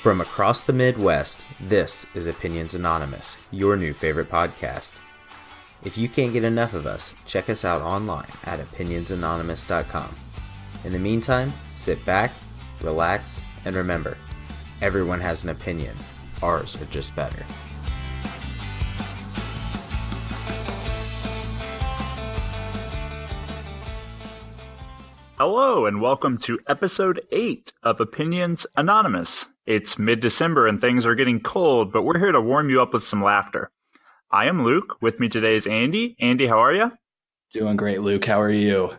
From across the Midwest, this is Opinions Anonymous, your new favorite podcast. If you can't get enough of us, check us out online at opinionsanonymous.com. In the meantime, sit back, relax, and remember, everyone has an opinion. Ours are just better. Hello and welcome to episode 8 of Opinions Anonymous. It's mid-December and things are getting cold, but we're here to warm you up with some laughter. I am Luke. With me today is Andy. Andy, how are you? Doing great, Luke. How are you?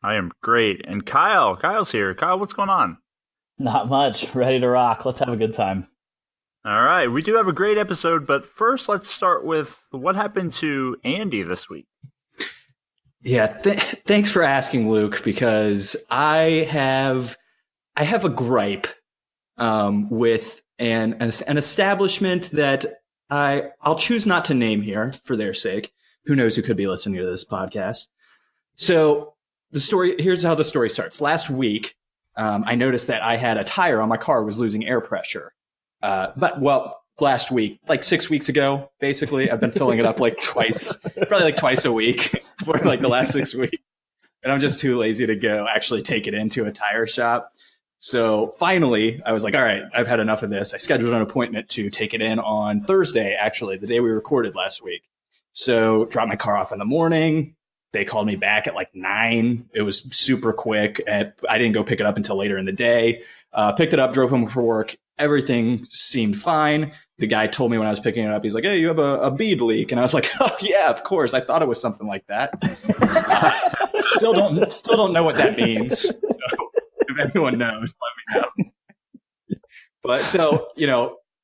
I am great. And Kyle. Kyle's here. Kyle, what's going on? Not much. Ready to rock. Let's have a good time. All right. We do have a great episode, but first let's start with what happened to Andy this week. Yeah, thanks for asking, Luke, because I have a gripe with an establishment that I'll choose not to name here for their sake. Who knows who could be listening to this podcast? So here's how the story starts. Last week, I noticed that I had a tire on my car was losing air pressure. Last week, like 6 weeks ago, basically, I've been filling it up probably twice a week for like the last 6 weeks. And I'm just too lazy to go actually take it into a tire shop. So finally, I was like, all right, I've had enough of this. I scheduled an appointment to take it in on Thursday, actually, the day we recorded last week. So dropped my car off in the morning. They called me back at like 9. It was super quick. I didn't go pick it up until later in the day. Picked it up, drove home for work. Everything seemed fine. The guy told me when I was picking it up, he's like, hey, you have a bead leak. And I was like, oh, yeah, of course. I thought it was something like that. Still don't know what that means. So if anyone knows, let me know. But so,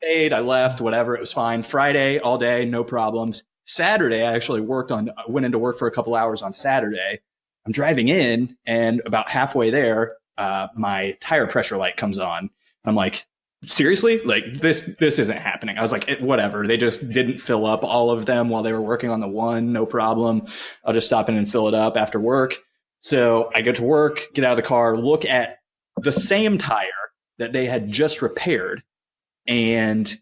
paid, I left, whatever. It was fine. Friday, all day, no problems. Saturday, I actually went into work for a couple hours on Saturday. I'm driving in, and about halfway there, my tire pressure light comes on. I'm like, seriously? Like this isn't happening. I was like, whatever. They just didn't fill up all of them while they were working on the one. No problem. I'll just stop in and fill it up after work. So I go to work, get out of the car, look at the same tire that they had just repaired, and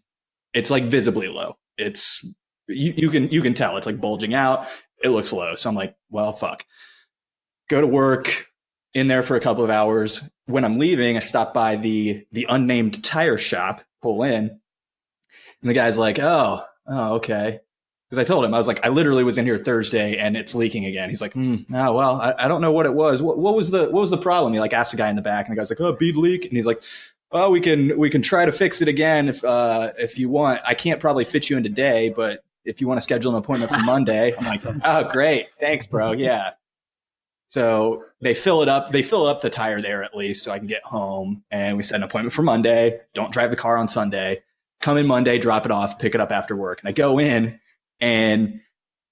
it's like visibly low. It's you can tell it's like bulging out. It looks low. So I'm like, well, fuck. Go to work, in there for a couple of hours. When I'm leaving, I stop by the unnamed tire shop, pull in, and the guy's like, oh, okay. Because I told him, I was like, I literally was in here Thursday and it's leaking again. He's like, I don't know what it was. What was the problem? He like asked the guy in the back, and the guy's like, oh, bead leak. And he's like, well, we can try to fix it again if you want. I can't probably fit you in today, but if you want to schedule an appointment for Monday. I'm like, oh, great. Thanks, bro. Yeah. So they fill it up the tire there at least so I can get home, and we set an appointment for Monday. Don't drive the car on Sunday. Come in Monday, drop it off, pick it up after work. And I go in, and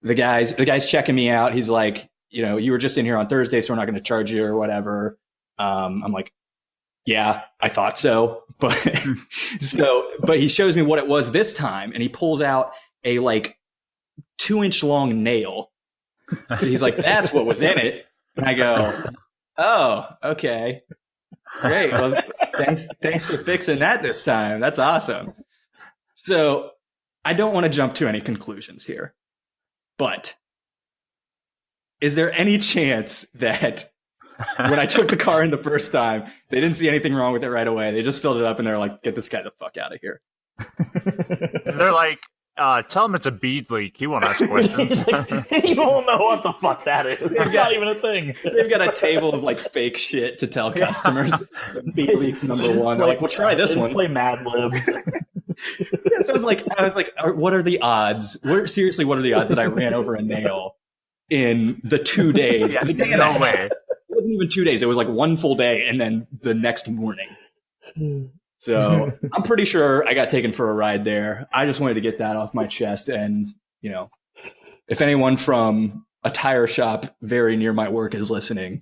the guy's checking me out. He's like, you were just in here on Thursday, so we're not going to charge you or whatever. I'm like, yeah, I thought so. But but he shows me what it was this time, and he pulls out a like 2-inch long nail. He's like, that's what was in it. And I go, oh, okay, great. Well, thanks for fixing that this time. That's awesome. So I don't want to jump to any conclusions here, but is there any chance that when I took the car in the first time, they didn't see anything wrong with it right away? They just filled it up and they're like, get this guy the fuck out of here. They're like, tell him it's a bead leak. He won't ask questions. He won't know what the fuck that is. It's not even a thing. They've got a table of like fake shit to tell customers. Bead leaks number one. They're like, well, try this one. Play Mad Libs. Yeah, so I was like, what are the odds? Seriously, what are the odds that I ran over a nail in the 2 days? Yeah, no way. It wasn't even 2 days. It was like one full day, and then the next morning. So I'm pretty sure I got taken for a ride there. I just wanted to get that off my chest. And, if anyone from a tire shop very near my work is listening,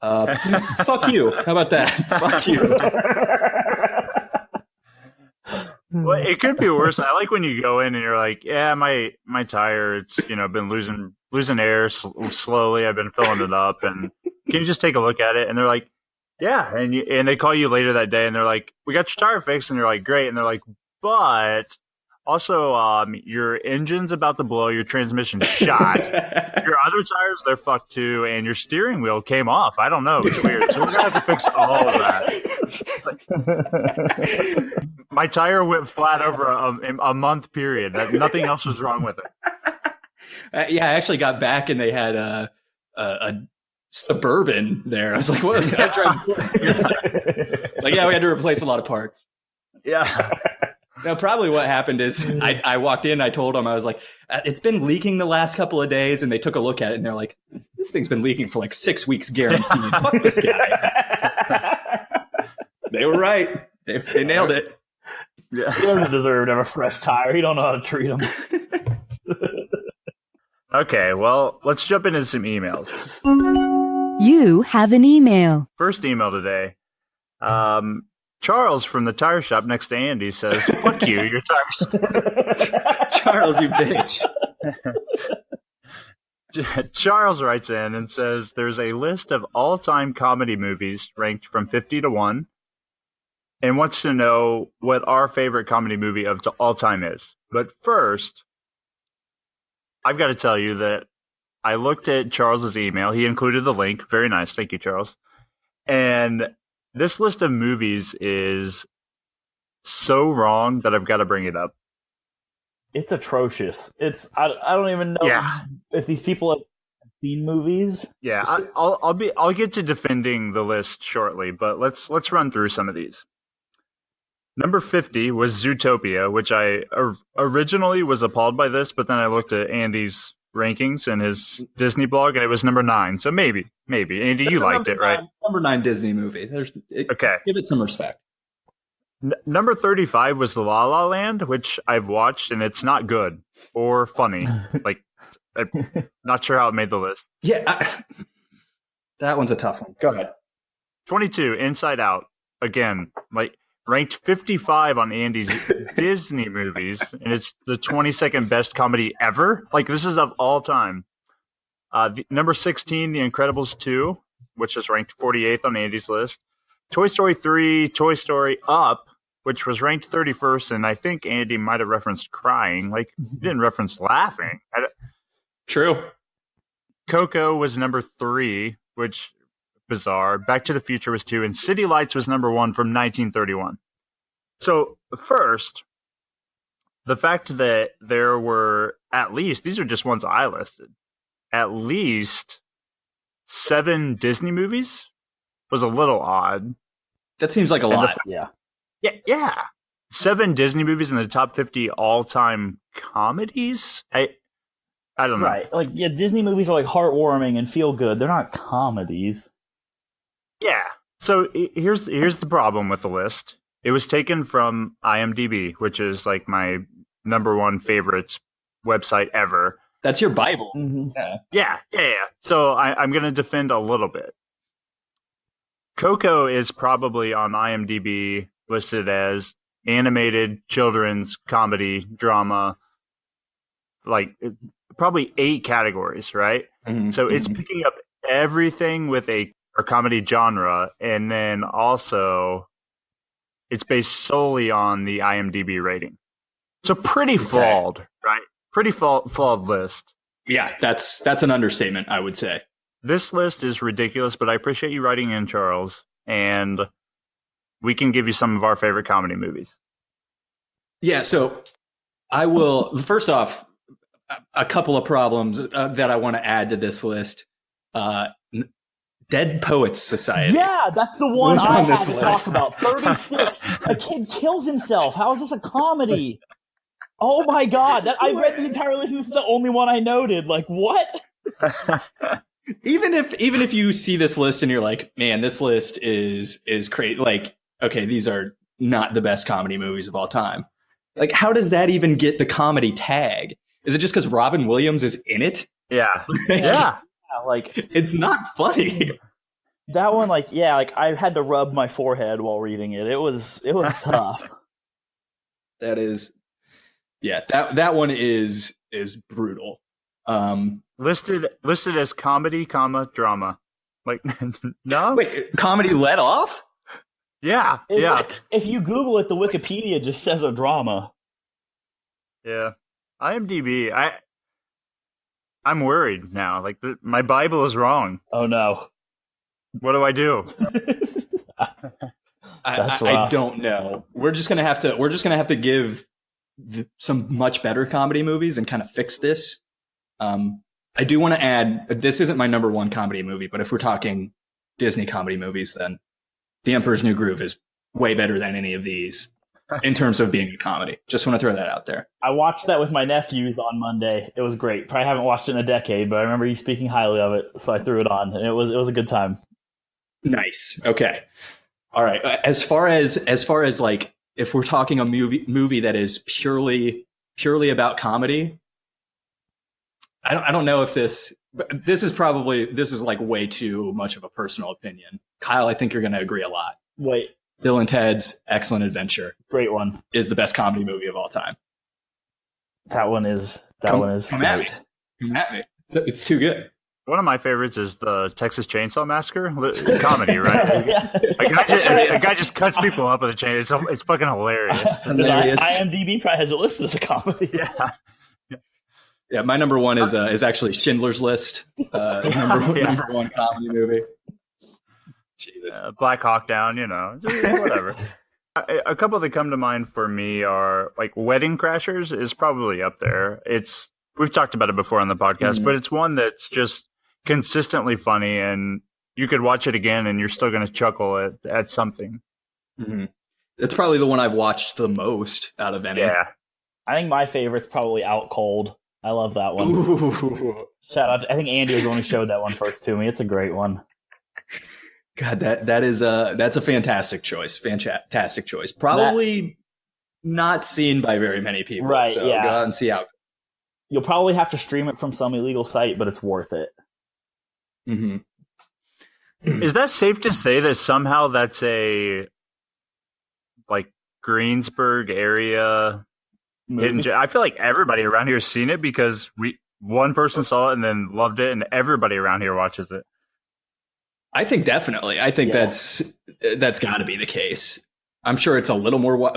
fuck you. How about that? Fuck you. Well, it could be worse. I like when you go in and you're like, yeah, my tire, it's, been losing air slowly. I've been filling it up, and can you just take a look at it? And they're like, Yeah, and they call you later that day, and they're like, "We got your tire fixed," and you're like, "Great," and they're like, "But also, your engine's about to blow, your transmission shot, your other tires they're fucked too, and your steering wheel came off. I don't know, it's weird. So we're gonna have to fix all of that." My tire went flat over a month period. Nothing else was wrong with it. Yeah, I actually got back and they had a Suburban there. I was like, what? Like, yeah, we had to replace a lot of parts. Yeah. No, probably what happened is I walked in, I told them, I was like, it's been leaking the last couple of days. And they took a look at it and they're like, this thing's been leaking for like 6 weeks guaranteed. Fuck this guy. They were right. They nailed it. Yeah. He doesn't deserve to have a fresh tire. He don't know how to treat them. Okay, well, let's jump into some emails. You have an email. First email today. Charles from the tire shop next to Andy says, "Fuck you, your tires." Charles, you bitch. Charles writes in and says, "There's a list of all-time comedy movies ranked from 50 to 1 and wants to know what our favorite comedy movie of all time is. But first, I've got to tell you that I looked at Charles's email. He included the link. Very nice. Thank you, Charles. And this list of movies is so wrong that I've got to bring it up. It's atrocious. I don't even know if these people have seen movies. Yeah, I'll get to defending the list shortly, but let's run through some of these. Number 50 was Zootopia, which I originally was appalled by this, but then I looked at Andy's rankings in his Disney blog, and it was number 9. So maybe. Andy, you liked it, right? Number 9 Disney movie. Okay. Give it some respect. Number 35 was La La Land, which I've watched, and it's not good or funny. Like, I'm not sure how it made the list. Yeah, that one's a tough one. Go ahead. 22, Inside Out. Again, like, ranked 55 on Andy's Disney movies, and it's the 22nd best comedy ever. Like, this is of all time. Number 16, The Incredibles 2, which is ranked 48th on Andy's list. Toy Story 3, Toy Story Up, which was ranked 31st, and I think Andy might have referenced crying. Like, he didn't reference laughing. True. Coco was number 3, which bizarre. Back to the Future was 2, and City Lights was number 1 from 1931. So first, the fact that there were at least, these are just ones I listed, at least 7 Disney movies was a little odd. That seems like a lot. Yeah. 7 Disney movies in the top 50 all-time comedies? I don't know. Right. Like, yeah, Disney movies are like heartwarming and feel good. They're not comedies. Yeah. So here's the problem with the list. It was taken from IMDb, which is like my number 1 favorites website ever. That's your Bible. Mm-hmm. Yeah. So I'm going to defend a little bit. Coco is probably on IMDb listed as animated children's comedy drama, like probably 8 categories, right? Mm-hmm. So it's picking up everything with a comedy genre, and then also it's based solely on the IMDb rating. So pretty flawed, right? Pretty flawed list. Yeah, that's an understatement, I would say. This list is ridiculous, but I appreciate you writing in, Charles, and we can give you some of our favorite comedy movies. Yeah, so I will, first off, a couple of problems that I want to add to this list. Dead Poets Society. Yeah, that's the one I had to talk about. 36. A kid kills himself. How is this a comedy? Oh my God. I read the entire list. This is the only one I noted. Like, what? Even if you see this list and you're like, man, this list is crazy. Like, okay, these are not the best comedy movies of all time. Like, how does that even get the comedy tag? Is it just because Robin Williams is in it? Yeah. Yeah. Like, it's not funny. That one, like I had to rub my forehead while reading it. It was tough. That is, yeah. That one is brutal. Listed as comedy, drama. Like, no? Wait, comedy let off? Yeah. If you Google it, the Wikipedia just says a drama. Yeah. IMDb, I'm worried now. Like, my Bible is wrong. Oh no. What do I do? I don't know. We're just gonna have to give some much better comedy movies and kind of fix this. I do want to add, this isn't my number one comedy movie, but if we're talking Disney comedy movies, then The Emperor's New Groove is way better than any of these in terms of being a comedy. Just want to throw that out there. I watched that with my nephews on Monday. It was great. Probably haven't watched it in a decade, but I remember you speaking highly of it, so I threw it on, and it was a good time. Nice. Okay. All right. As far as like, if we're talking a movie that is purely about comedy, I don't know if this is like way too much of a personal opinion. Kyle, I think you're going to agree a lot. Wait. Bill and Ted's Excellent Adventure. Great one. Is the best comedy movie of all time. That one is Come great. at me. Come at me. It's too good. One of my favorites is the Texas Chainsaw Massacre comedy, right? A guy just cuts people up with a chain. It's fucking hilarious. Hilarious. IMDb probably has it listed as a comedy. Yeah, my number one is actually Schindler's List. Number one comedy movie. Jesus. Black Hawk Down, just whatever. A couple that come to mind for me are like Wedding Crashers is probably up there. We've talked about it before on the podcast, but it's one that's just consistently funny, and you could watch it again and you're still going to chuckle at something. Mm-hmm. It's probably the one I've watched the most out of any. Yeah. I think my favorite's probably Out Cold. I love that one. Ooh. Shout out. I think Andy was the one who showed that one first to me. It's a great one. God, that's a fantastic choice. Fantastic choice. Probably not seen by very many people. Right, so yeah. Go out and see Out. You'll probably have to stream it from some illegal site, but it's worth it. Mm-hmm. Is that safe to say that somehow that's a like Greensburg area hidden? I feel like everybody around here has seen it because one person saw it and then loved it, and everybody around here watches it. I think definitely. I think that's got to be the case. I'm sure it's a little more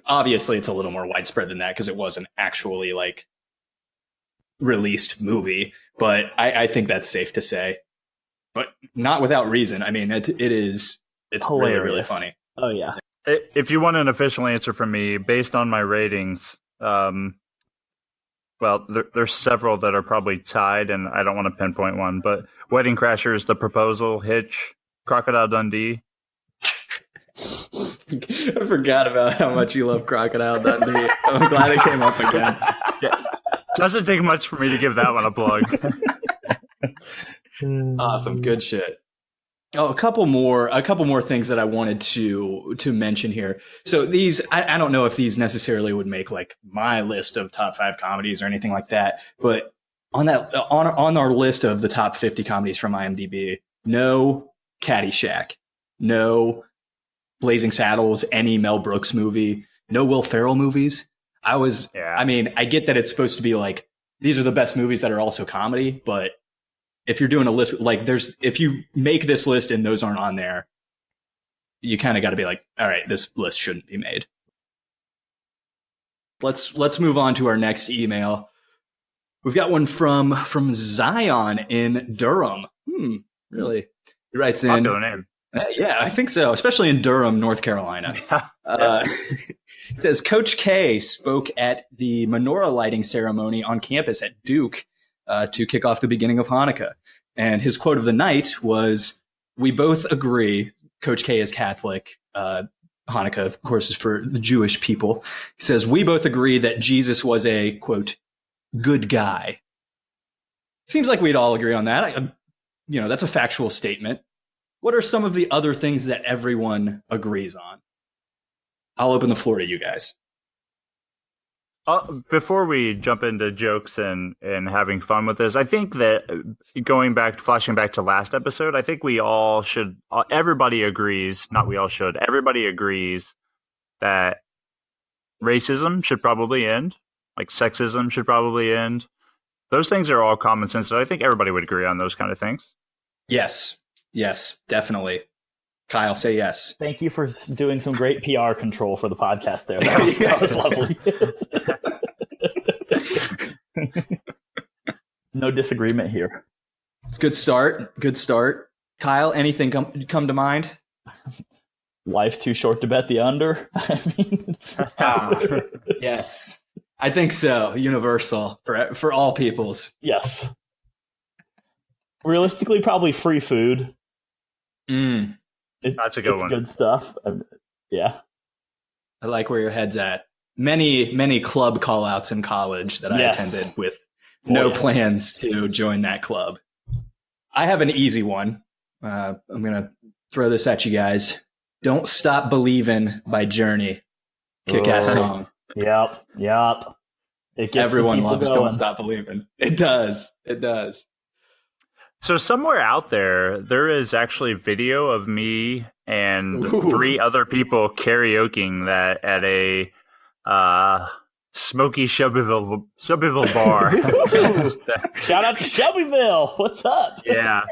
obviously it's a little more widespread than that because it was an actually like released movie, but I think that's safe to say. But not without reason. I mean, it's hilarious. really, really funny. Oh yeah. If you want an official answer from me based on my ratings, well, there's several that are probably tied, and I don't want to pinpoint one, but Wedding Crashers, The Proposal, Hitch, Crocodile Dundee. I forgot about how much you love Crocodile Dundee. I'm glad it came up again. Yeah. Doesn't take much for me to give that one a plug. Awesome. Good shit. Oh, a couple more things that I wanted to mention here. So these, I don't know if these necessarily would make like my list of top 5 comedies or anything like that, but on our list of the top 50 comedies from IMDb, no Caddyshack, no Blazing Saddles, any Mel Brooks movie, no Will Ferrell movies. I mean, I get that it's supposed to be like, these are the best movies that are also comedy, but if you're doing a list, like if you make this list and those aren't on there, you kind of got to be like, all right, this list shouldn't be made. Let's move on to our next email. We've got one from Zion in Durham. Really? He writes in. Popular name. Yeah, I think so, especially in Durham, North Carolina. It says, Coach K spoke at the menorah lighting ceremony on campus at Duke to kick off the beginning of Hanukkah. And his quote of the night was, "We both agree," Coach K is Catholic, Hanukkah, of course, is for the Jewish people. He says, "We both agree that Jesus was a, quote, good guy." Seems like we'd all agree on that. That's a factual statement. What are some of the other things that everyone agrees on? I'll open the floor to you guys. Before we jump into jokes and having fun with this, I think that flashing back to last episode, I think we all should, everybody agrees, not we all should, everybody agrees that racism should probably end, like sexism should probably end. Those things are all common sense, so I think everybody would agree on those kind of things. Yes. Yes, definitely. Kyle, say yes. Thank you for doing some great PR control for the podcast there. That was lovely. No disagreement here. It's a good start. Good start. Kyle, anything come to mind? Life too short to bet the under. I mean, it's... Yes. I think so. Universal for all peoples. Yes. Realistically, probably free food. That's a good one. Good stuff. Yeah. I like where your head's at. Many club call outs in college that I attended with no plans to join that club. I have an easy one. I'm going to throw this at you guys. Don't Stop Believin' by Journey. Kick-ass song. Yep. Everyone loves going. Don't Stop Believin'. It does. So somewhere out there is actually video of me and 3 other people karaokeing that at a Smoky Shelbyville bar. Shout out to Shelbyville. What's up? Yeah.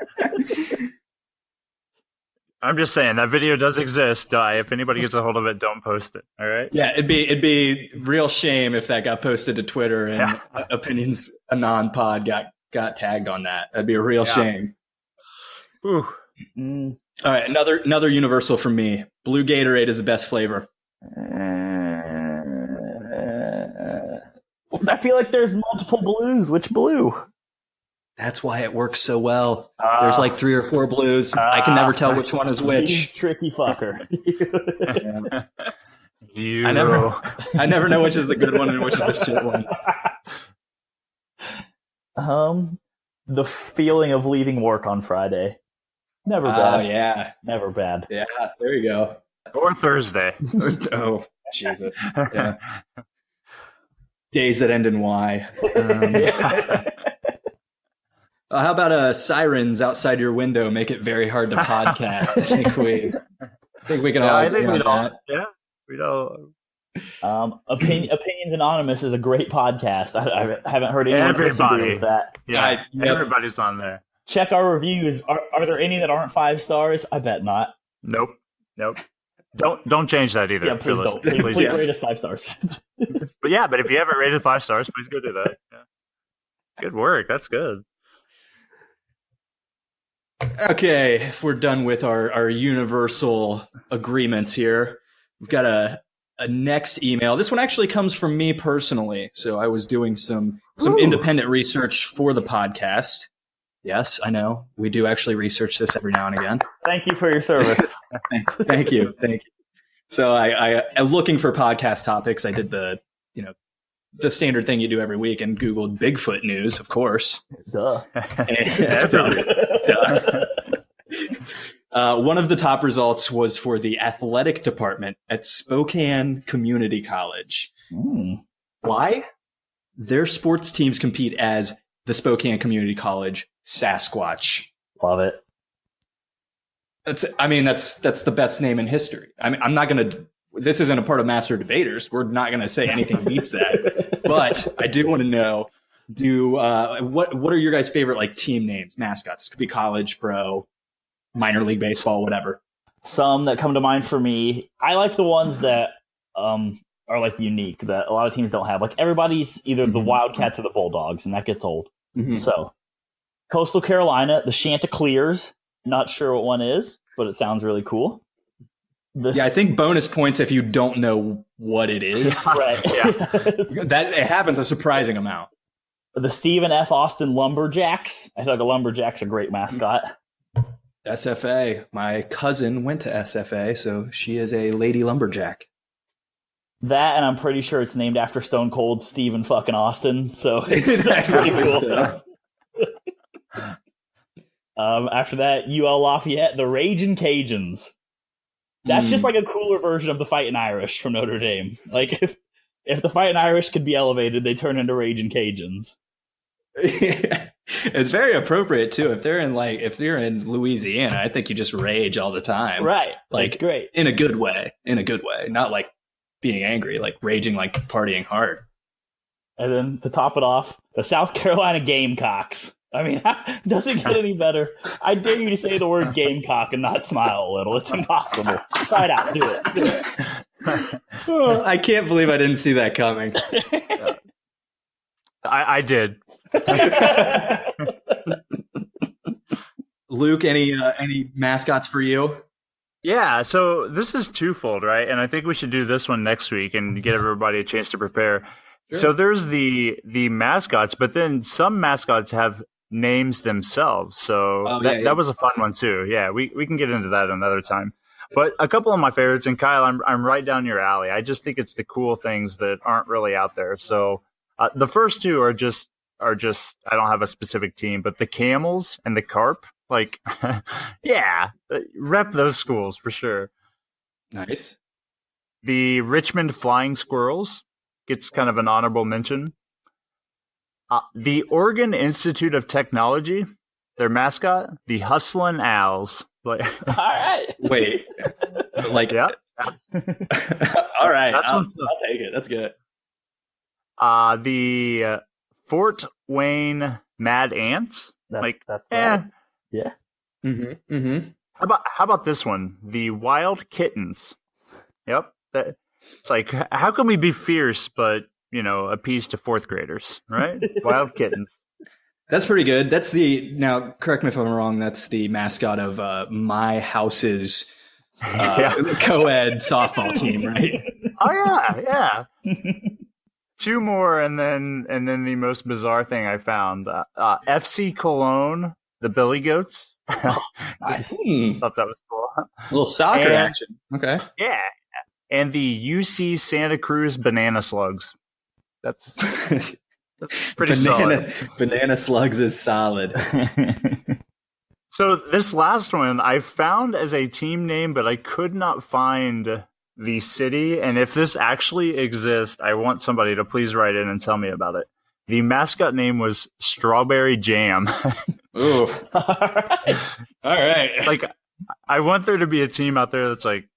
I'm just saying that video does exist. If anybody gets a hold of it, don't post it. All right. Yeah, it'd be real shame if that got posted to Twitter and Opinions Anon Pod got tagged on that. That'd be a real shame. Ooh. All right, another universal from me. Blue Gatorade is the best flavor. I feel like there's multiple blues. Which blue? That's why it works so well. There's like 3 or 4 blues. I can never tell which one is which. Tricky fucker. I never know which is the good one and which is the shit one. The feeling of leaving work on Friday. Never bad. Oh, yeah. Never bad. Yeah, there you go. Or Thursday. Oh, Jesus. Yeah. Days that end in Y. How about sirens outside your window make it very hard to podcast? I think we can all agree on that. Yeah, we don't. Opinions Anonymous is a great podcast. I haven't heard anyone disagree with that. Yeah, everybody's on there. Check our reviews. Are there any that aren't 5 stars? I bet not. Nope. Don't change that either. Yeah, please don't. Please rate us 5 stars. But if you haven't rated 5 stars, please go do that. Yeah. Good work. That's good. Okay, if we're done with our universal agreements here, we've got a next email. This one actually comes from me personally. So I was doing some independent research for the podcast. Yes, I know. We do actually research this every now and again. Thank you for your service. Thank you. So I looking for podcast topics. I did the standard thing you do every week and Googled Bigfoot news, of course. Duh. Duh. One of the top results was for the athletic department at Spokane Community College. Why? Their sports teams compete as the Spokane Community College Sasquatch. Love it. That's the best name in history. I'm not going to. This isn't a part of Master Debaters. We're not going to say anything beats that. But I do want to know: what are your guys' favorite team names, mascots? This could be college, pro, minor league baseball, whatever. Some that come to mind for me. I like the ones that are unique that a lot of teams don't have. Like everybody's either the Wildcats or the Bulldogs, and that gets old. So, Coastal Carolina, the Chanticleers. Not sure what one is, but it sounds really cool. I think bonus points if you don't know what it is. Right. Yeah. That it happens a surprising amount. The Stephen F. Austin Lumberjacks. I feel like a Lumberjack's a great mascot. SFA. My cousin went to SFA, so she is a lady lumberjack. That, and I'm pretty sure it's named after Stone Cold Stephen fucking Austin, so it's pretty cool. After that, UL Lafayette, the Ragin' Cajuns. That's just like a cooler version of the Fightin' Irish from Notre Dame. Like if the Fightin' Irish could be elevated, they turn into Ragin' Cajuns. It's very appropriate too. If you're in Louisiana, I think you just rage all the time. Right. Like great. In a good way. Not like being angry, like raging, like partying hard. And then to top it off, the South Carolina Gamecocks. I mean, doesn't get any better. I dare you to say the word Gamecock and not smile a little. It's impossible. Try it out. Do it. Oh, I can't believe I didn't see that coming. I did. Luke, any mascots for you? Yeah, so this is twofold, right? And I think we should do this one next week and give everybody a chance to prepare. Sure. So there's the mascots, but then some mascots have names themselves. So that was a fun one too. Yeah, we can get into that another time. But a couple of my favorites, and Kyle, I'm right down your alley. I just think it's the cool things that aren't really out there. So the first two are just I don't have a specific team, but the Camels and the Carp, like, yeah, rep those schools for sure. Nice. The Richmond Flying Squirrels gets kind of an honorable mention. The Oregon Institute of Technology, their mascot, the Hustlin' Owls. Like, all right. Wait. Like, yeah. All right. I'll take it. That's good. The Fort Wayne Mad Ants. That's right. Yeah. Mm-hmm. Mm-hmm. How about this one? The Wild Kittens. Yep. It's like, how can we be fierce but, appease to fourth graders, right? Wild Kittens. That's pretty good. That's now correct me if I'm wrong, that's the mascot of my house's co-ed softball team, right? Oh yeah. Two more, and then the most bizarre thing I found: FC Cologne, the Billy Goats. Nice. Thought that was cool. A little soccer action. Okay. Yeah, and the UC Santa Cruz Banana Slugs. That's pretty solid. Banana Slugs is solid. So this last one I found as a team name, but I could not find the city. And if this actually exists, I want somebody to please write in and tell me about it. The mascot name was Strawberry Jam. Ooh. All right. Like, I want there to be a team out there that's like,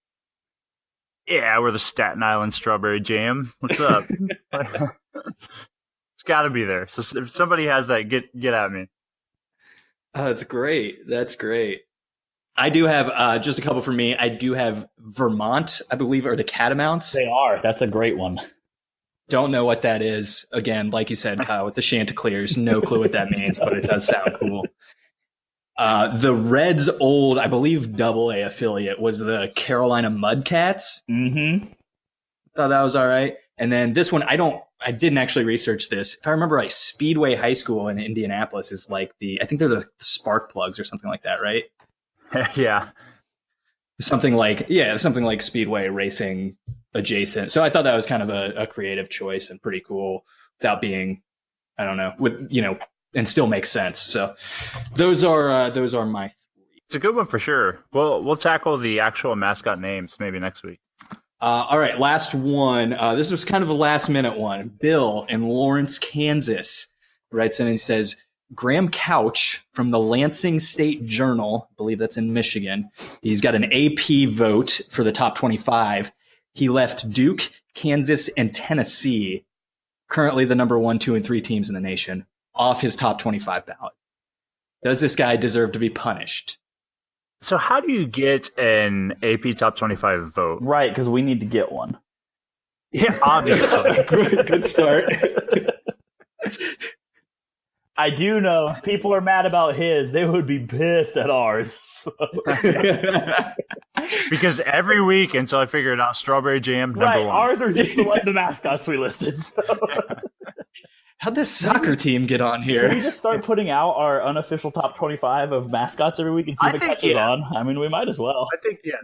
yeah, we're the Staten Island Strawberry Jam. What's up? It's got to be there. So if somebody has that, get at me. Oh, that's great. That's great. I do have just a couple for me. I do have Vermont, I believe, are the Catamounts. They are. That's a great one. Don't know what that is. Again, like you said, Kyle, with the Chanticleers, no clue what that means, but it does sound cool. The Reds' old, I believe, AA affiliate was the Carolina Mudcats. Mm-hmm. Thought that was all right. And then this one, I didn't actually research this. If I remember right, Speedway High School in Indianapolis is like I think they're the Spark Plugs or something like that, right? Yeah. Something like Speedway racing adjacent. So I thought that was kind of a creative choice and pretty cool without being, I don't know, and still makes sense. So those are my three. It's a good one for sure. We'll tackle the actual mascot names maybe next week. All right, last one. This was kind of a last minute one. Bill in Lawrence, Kansas writes in and he says, Graham Couch from the Lansing State Journal, I believe that's in Michigan. He's got an AP vote for the top 25. He left Duke, Kansas, and Tennessee, currently the number 1, 2, and 3 teams in the nation, off his top 25 ballot. Does this guy deserve to be punished? So how do you get an AP top 25 vote? Right, because we need to get one. Yeah, obviously. Good start. I do know people are mad about his. They would be pissed at ours. So. Because every week until I figured out Strawberry Jam, number 1. Ours are just the mascots we listed. So. How'd this soccer team get on here? Can we just start putting out our unofficial top 25 of mascots every week and see if it catches on? I mean, we might as well. I think, yeah.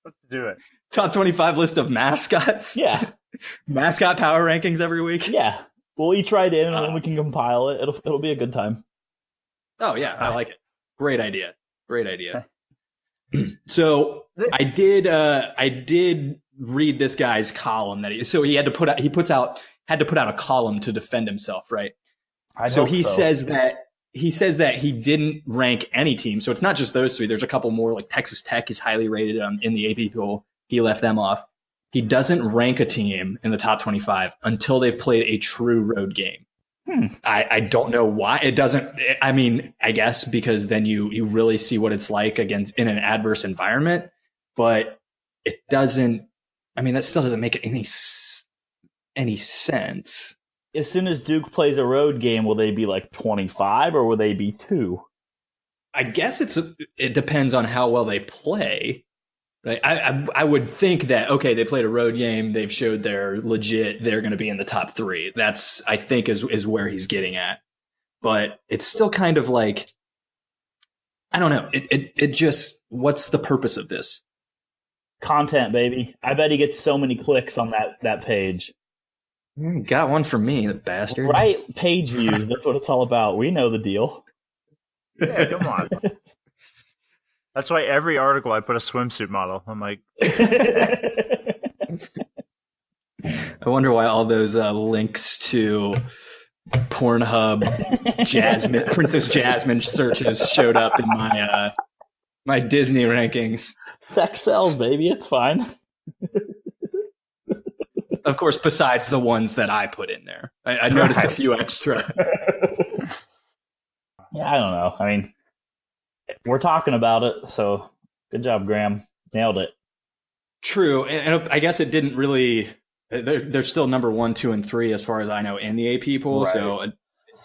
Let's do it. Top 25 list of mascots? Yeah. Mascot power rankings every week? Yeah. We'll each write in and then we can compile it. It'll be a good time. Oh, yeah. I like it. Great idea. Great idea. So I did read this guy's column that he had to put out a column to defend himself, right? He says that he didn't rank any team. So it's not just those three. There's a couple more, like Texas Tech is highly rated in the AP pool. He left them off. He doesn't rank a team in the top 25 until they've played a true road game. I don't know why it doesn't. I mean, I guess because then you really see what it's like against in an adverse environment, but it doesn't. I mean, that still doesn't make any sense. As soon as Duke plays a road game, will they be like 25 or will they be 2? I guess it depends on how well they play. Right? I would think that, okay, they played a road game. They've showed they're legit. They're going to be in the top 3. That's, I think, is where he's getting at. But it's still kind of like, I don't know. It just, what's the purpose of this? Content, baby. I bet he gets so many clicks on that page. Got one for me, the bastard. Right, page views. That's what it's all about. We know the deal. Yeah, come on. That's why every article I put a swimsuit model. I'm like, I wonder why all those links to Pornhub, Jasmine, Princess Jasmine searches showed up in my Disney rankings. Sex sells, baby. It's fine. Of course, besides the ones that I put in there. I noticed a few extra. Yeah, I don't know. I mean, we're talking about it, so good job, Graham. Nailed it. True. And I guess it didn't really... They're still number 1, 2, and 3 as far as I know in the AP poll, right. So it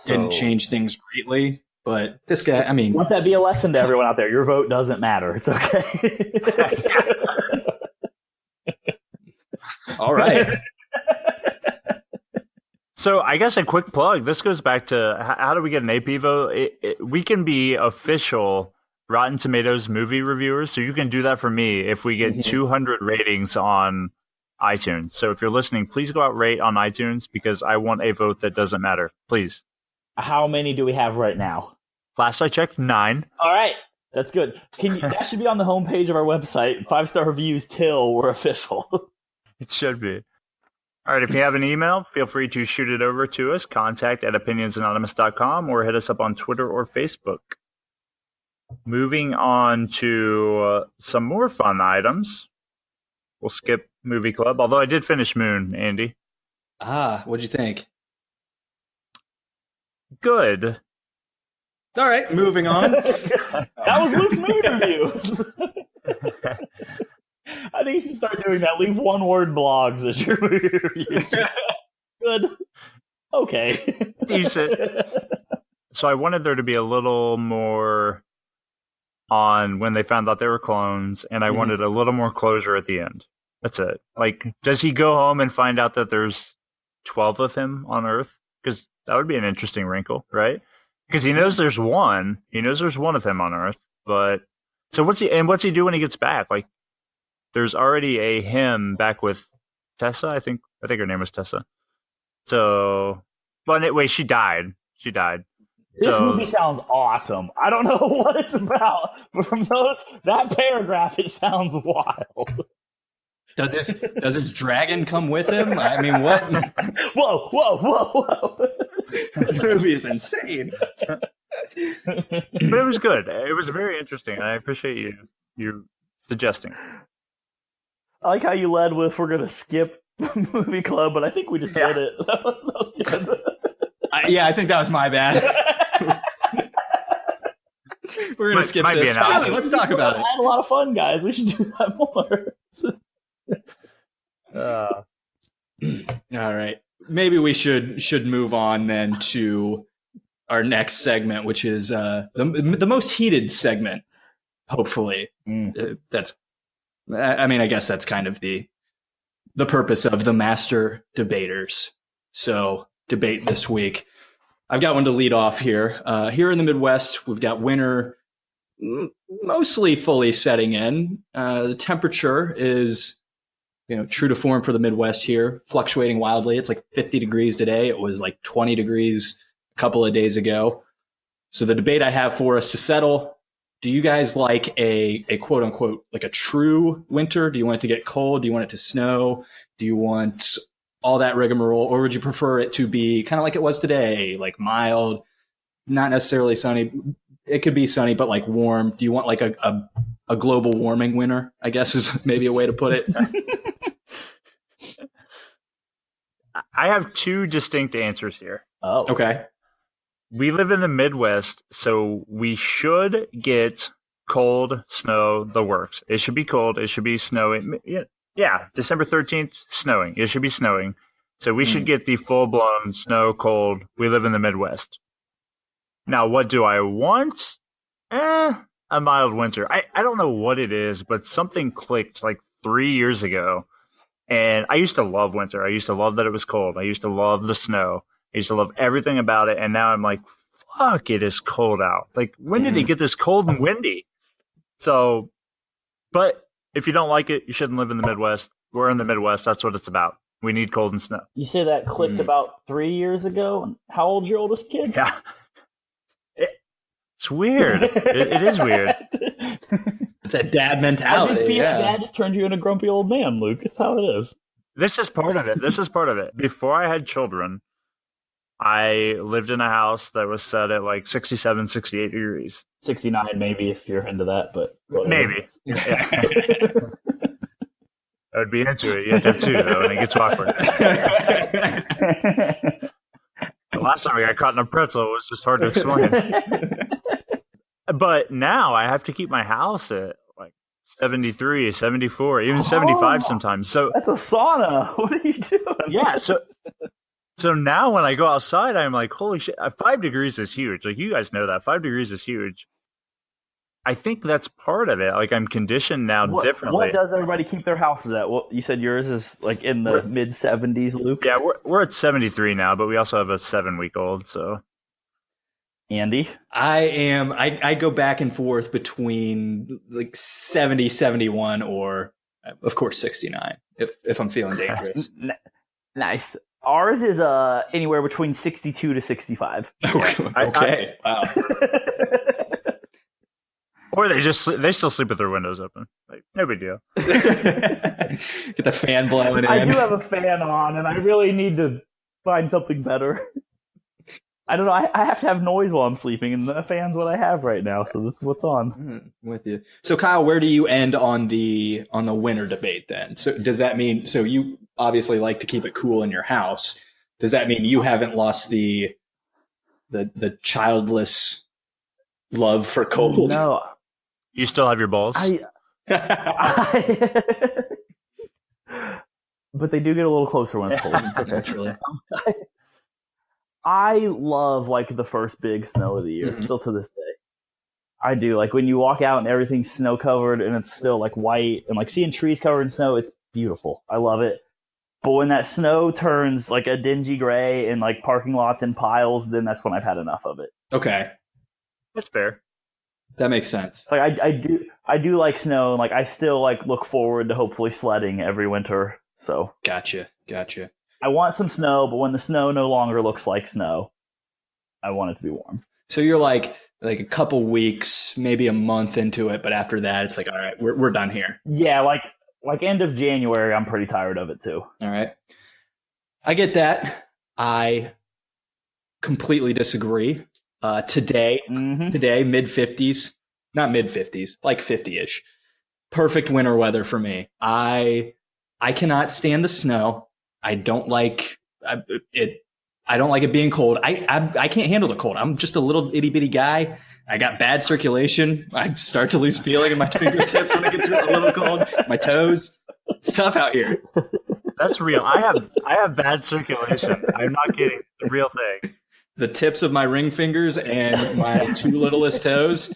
didn't change things greatly. But this guy, I mean... Let that be a lesson to everyone out there. Your vote doesn't matter. It's okay. All right. So I guess a quick plug. This goes back to how do we get an AP vote? We can be official Rotten Tomatoes movie reviewers. So you can do that for me if we get 200 ratings on iTunes. So if you're listening, please go out rate on iTunes because I want a vote that doesn't matter. Please. How many do we have right now? Last I checked, 9. All right. That's good. That should be on the homepage of our website. 5-star reviews till we're official. It should be. All right, if you have an email, feel free to shoot it over to us, contact@opinionsanonymous.com, or hit us up on Twitter or Facebook. Moving on to some more fun items. We'll skip Movie Club, although I did finish Moon, Andy. What'd you think? Good. All right, moving on. That was Luke's Moon review. I think you should start doing that. Leave one-word blogs as your movie review. Good. Okay. Decent. So I wanted there to be a little more on when they found out they were clones, and I wanted a little more closure at the end. That's it. Like, does he go home and find out that there's 12 of him on Earth? Because that would be an interesting wrinkle, right? Because he knows there's one. He knows there's one of him on Earth, but so what's he do when he gets back? Like, there's already a him back with Tessa. I think her name was Tessa. So, but anyway, she died. This movie sounds awesome. I don't know what it's about, but from that paragraph, it sounds wild. Does his dragon come with him? I mean, what? Whoa. This movie is insane. But it was good. It was very interesting. I appreciate you suggesting. I like how you led with, we're going to skip Movie Club, but I think we just did it. That was good. I think that was my bad. We're going to skip this. Finally, let's talk about it. I had a lot of fun, guys. We should do that more. All right. Maybe we should move on then to our next segment, which is the most heated segment, hopefully. I guess that's kind of the purpose of the master debaters. So, debate this week. I've got one to lead off here. Here in the Midwest, we've got winter mostly fully setting in. The temperature is, true to form for the Midwest here, fluctuating wildly. It's like 50 degrees today. It was like 20 degrees a couple of days ago. So the debate I have for us to settle, do you guys like a quote unquote, like a true winter? Do you want it to get cold? Do you want it to snow? Do you want all that rigmarole? Or would you prefer it to be kind of like it was today, like mild, not necessarily sunny? It could be sunny, but like warm. Do you want like a global warming winter, I guess is maybe a way to put it. I have two distinct answers here. Oh, Okay. We live in the Midwest, so we should get cold, snow, the works. It should be cold. It should be snowing. Yeah, December 13th, snowing. It should be snowing. So we should get the full-blown snow, cold. We live in the Midwest. Now, what do I want? A mild winter. I don't know what it is, but something clicked like 3 years ago. And I used to love winter. I used to love that it was cold. I used to love the snow. I used to love everything about it. And now I'm like, fuck, it is cold out. Like, when did it get this cold and windy? So, but if you don't like it, you shouldn't live in the Midwest. We're in the Midwest. That's what it's about. We need cold and snow. you say that clicked about 3 years ago. How old's your oldest kid? Yeah. It's weird. It is weird. It's that dad I mentality. think being a Yeah. dad just turned you into a grumpy old man, Luke. It's how it is. This is part of it. Before I had children, I lived in a house that was set at like 67, 68 degrees. 69 maybe if you're into that, but whatever. Maybe. Yeah. I would be into it. You have to have two, though, and it gets awkward. The last time I got caught in a pretzel, it was just hard to explain. But now I have to keep my house at like 73, 74, even 75 sometimes. So That's a sauna. What are you doing? yeah, so now when I go outside, I'm like, holy shit, 5 degrees is huge. Like, you guys know that 5 degrees is huge. I think that's part of it. Like, I'm conditioned now differently. What does everybody keep their houses at? Well, you said yours is like in the mid 70s, Luke. Yeah, we're at 73 now, but we also have a 7-week-old. So Andy, I go back and forth between like 70, 71, or of course 69 if I'm feeling dangerous. nice. Ours is anywhere between 62 to 65. Okay. Wow. or they still sleep with their windows open. Like, no big deal. Get the fan blowing in. I do have a fan on, and I really need to find something better. I don't know. I have to have noise while I'm sleeping, and the fan's what I have right now, so that's what's on. With you. So Kyle, where do you end on the winter debate then? So does that mean, so you obviously like to keep it cool in your house. Does that mean you haven't lost the childless love for cold? No. You still have your balls? But they do get a little closer when it's cold. Potentially. I love like the first big snow of the year, still to this day. I do. Like when you walk out and everything's snow covered and it's still like white and like seeing trees covered in snow, it's beautiful. I love it. But when that snow turns like a dingy gray and like parking lots in piles, then that's when I've had enough of it. Okay. That's fair. That makes sense. Like I do like snow, and like I still like look forward to hopefully sledding every winter. So Gotcha. I want some snow, but when the snow no longer looks like snow, I want it to be warm. So you're like a couple weeks, maybe a month into it, but after that, it's like, all right, we're done here. Yeah, like end of January, I'm pretty tired of it too. All right. I get that. I completely disagree. Today, mid 50s, not mid 50s, like 50-ish. Perfect winter weather for me. I cannot stand the snow. I don't like it. I don't like it being cold. I can't handle the cold. I'm just a little itty bitty guy. I got bad circulation. I start to lose feeling in my fingertips when it gets a little cold. My toes. It's tough out here. That's real. I have bad circulation. I'm not kidding. It's a real thing. The tips of my ring fingers and my two littlest toes,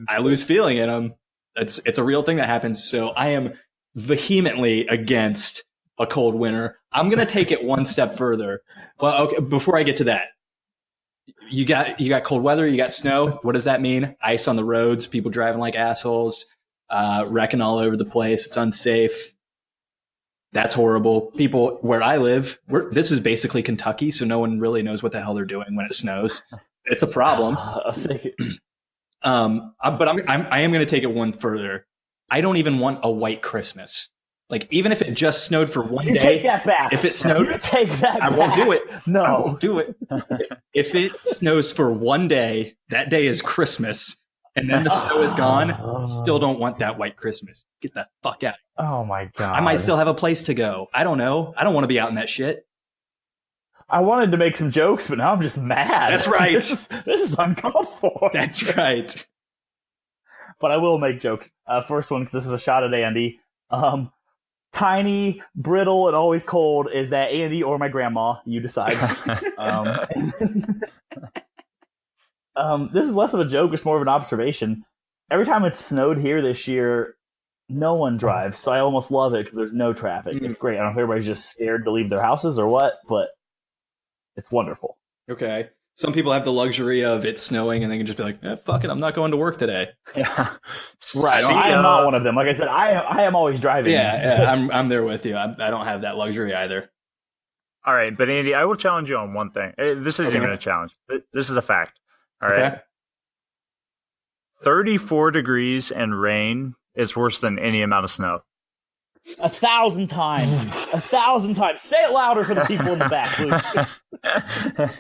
I lose feeling in them. It's a real thing that happens. So I am vehemently against a cold winter. I'm going to take it one step further. Well, okay, before I get to that, you got cold weather, you got snow. What does that mean? Ice on the roads, people driving like assholes, wrecking all over the place. It's unsafe. That's horrible. People where I live, this is basically Kentucky, so no one really knows what the hell they're doing when it snows. It's a problem. But I am going to take it one further. I don't even want a white Christmas. Like, even if it just snowed for one day, take that back. If it snowed, you take that I won't do it. No, I won't do it. If it snows for one day, that day is Christmas, and then the snow is gone. Still don't want that white Christmas. Get the fuck out. Oh my god! I might still have a place to go. I don't know. I don't want to be out in that shit. I wanted to make some jokes, but now I'm just mad. That's right. This is uncalled for. That's right. But I will make jokes. First one, because this is a shot at Andy. Tiny, brittle, and always cold. Is that Andy or my grandma? You decide. This is less of a joke, it's more of an observation. Every time it snowed here this year, no one drives, so I almost love it because there's no traffic. Mm-hmm. It's great. I don't know if everybody's just scared to leave their houses or what, but it's wonderful. Okay. Some people have the luxury of it snowing and they can just be like, fuck it, I'm not going to work today. Yeah. Right. I am not one of them. Like I said, I am always driving. Yeah, I'm there with you. I don't have that luxury either. All right, but Andy, I will challenge you on one thing. This isn't even a challenge. This is a fact. All right. Okay. 34 degrees and rain is worse than any amount of snow. 1,000 times. 1,000 times. Say it louder for the people in the back, Luke.